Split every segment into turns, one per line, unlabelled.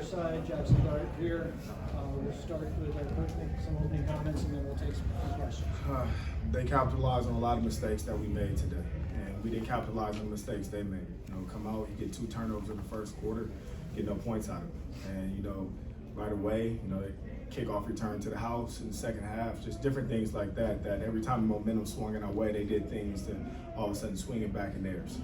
side, Jaxson Dart here. We'll start with our coach making some opening comments, and then we'll take some questions.
They capitalized on a lot of mistakes that we made today, and we didn't capitalize on mistakes they made. Come out, you get 2 turnovers in the first quarter, get no points out of it, and right away, kickoff return to the house in the second half, just different things like that. That every time the momentum swung in our way, they did things to all of a sudden swing it back in theirs.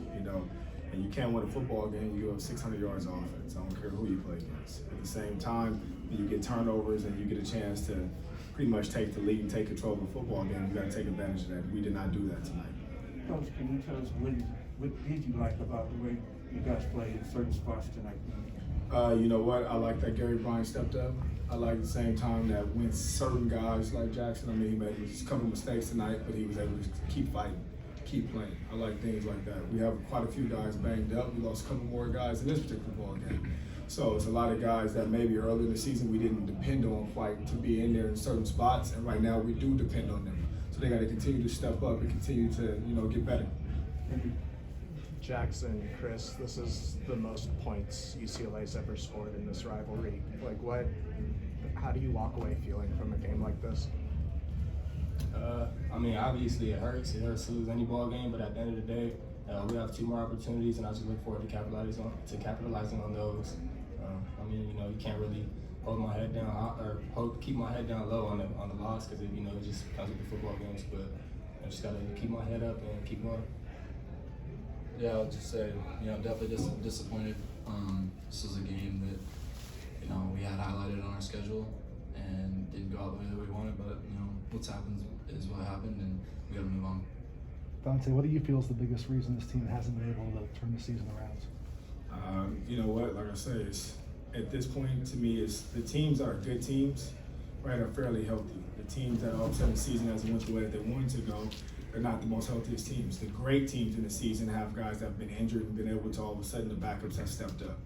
And you can't win a football game, you go 600 yards of offense. I don't care who you play against. At the same time, you get turnovers and you get a chance to pretty much take the lead and take control of the football game. You got to take advantage of that. We did not do that tonight.
Coach, can you tell us what did you like about the way you guys played in certain spots tonight?
You know what? I like that Gary Bryant stepped up. I like at the same time that when certain guys like Jaxson, he made a couple mistakes tonight, but he was able to keep fighting, keep playing. I like things like that. We have quite a few guys banged up. We lost a couple more guys in this particular ball game. So it's a lot of guys that maybe early in the season we didn't depend on quite to be in there in certain spots, and right now we do depend on them. So they got to continue to step up and continue to get better.
Jaxson, Chris, this is the most points UCLA's ever scored in this rivalry. How do you walk away feeling from a game like this?
Obviously it hurts. It hurts to lose any ball game, but at the end of the day, we have 2 more opportunities, and I just look forward to capitalizing on those. You can't really hold my head down keep my head down low on the loss because it just comes with the football games. But I just gotta keep my head up and keep going.
Yeah, I'll just say, definitely disappointed. This was a game that, we had highlighted on our schedule and didn't go out the way that we wanted, but, what's happened is what happened, and we got to move on.
Donte, what do you feel is the biggest reason this team hasn't been able to turn the season around?
You know what? Like I say, at this point, to me, the teams that are good teams, right, are fairly healthy. The teams that all of a sudden the season hasn't went the way that they wanted to go, they're not the most healthiest teams. The great teams in the season have guys that have been injured and been able to all of a sudden the backups have stepped up.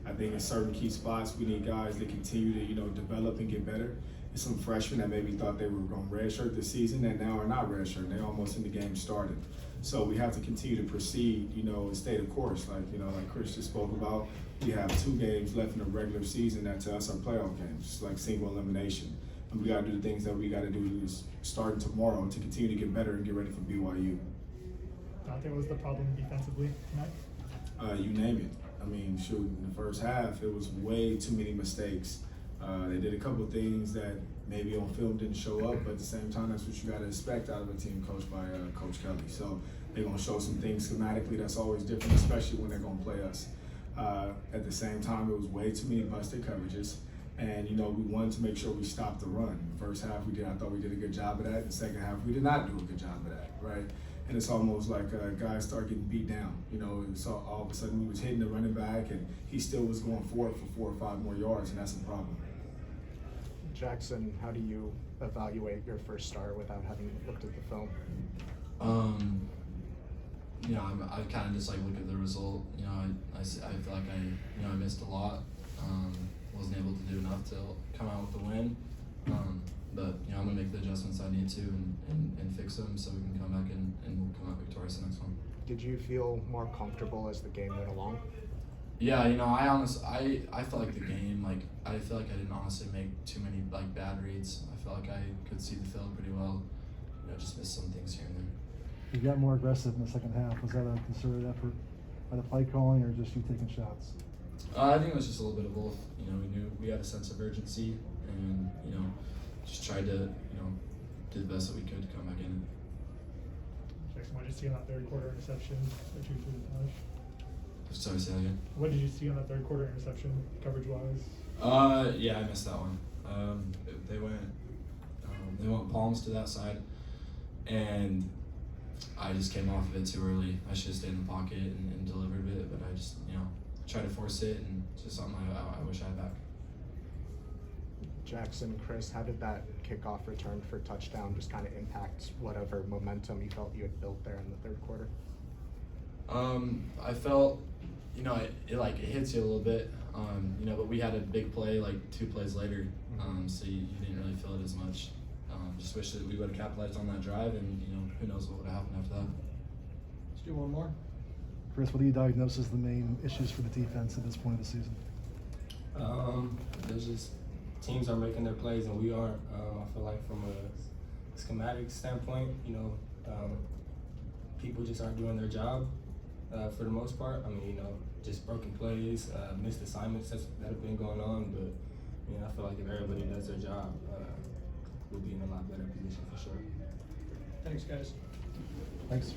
I think in certain key spots, we need guys that continue to, develop and get better. There's some freshmen that maybe thought they were going to redshirt this season and now are not redshirt. They're almost in the game started. So we have to continue to proceed, and stay the course. Like Chris just spoke about, we have 2 games left in the regular season that to us are playoff games, like single elimination. And we got to do the things that we got to do starting tomorrow to continue to get better and get ready for BYU.
Donte, what was the problem defensively tonight?
You name it. In the first half, it was way too many mistakes. They did a couple of things that maybe on film didn't show up, but at the same time, that's what you got to expect out of a team coached by Coach Kelly. So they're going to show some things schematically that's always different, especially when they're going to play us. At the same time, it was way too many busted coverages. And, we wanted to make sure we stopped the run. The first half I thought we did a good job of that. The second half, we did not do a good job of that, right? And it's almost like guys start getting beat down. So all of a sudden he was hitting the running back and he still was going for it for 4 or 5 more yards, and that's a problem.
Jaxson, how do you evaluate your first start without having looked at the film?
I kind of just look at the result. I feel like I missed a lot. Wasn't able to do enough to come out with the win. But I'm gonna make the adjustments I need to and fix them so we can come back and we'll come out victorious the next one.
Did you feel more comfortable as the game went along?
Yeah, I felt like the game, I feel like I didn't honestly make too many bad reads. I felt like I could see the field pretty well. Just missed some things here and there.
You got more aggressive in the second half. Was that a concerted effort by the play calling or just you taking shots?
I think it was just a little bit of both. We knew we had a sense of urgency and, just tried to, do the best that we could to come back in.
Jaxson, what did you see on that third quarter interception that you threw the touch?
Sorry, say that again.
What did you see on that third quarter interception coverage-wise?
Yeah, I missed that one. They went palms to that side, and I just came off of it too early. I should have stayed in the pocket and delivered it, but I just, tried to force it, and it's just something I wish I had back.
Jaxson, Chris, how did that kickoff return for touchdown just kind of impact whatever momentum you felt you had built there in the third quarter?
I felt, it hits you a little bit, but we had a big play 2 plays later, so you didn't really feel it as much. Just wish that we would have capitalized on that drive, and who knows what would have happened after that.
Let's do one more.
Chris, what do you diagnose as the main issues for the defense at this point of the season?
it's just teams are making their plays and we aren't. I feel like from a schematic standpoint, people just aren't doing their job for the most part. I mean, just broken plays, missed assignments that have been going on. But I feel like if everybody does their job, we'll be in a lot better position for sure.
Thanks, guys.
Thanks.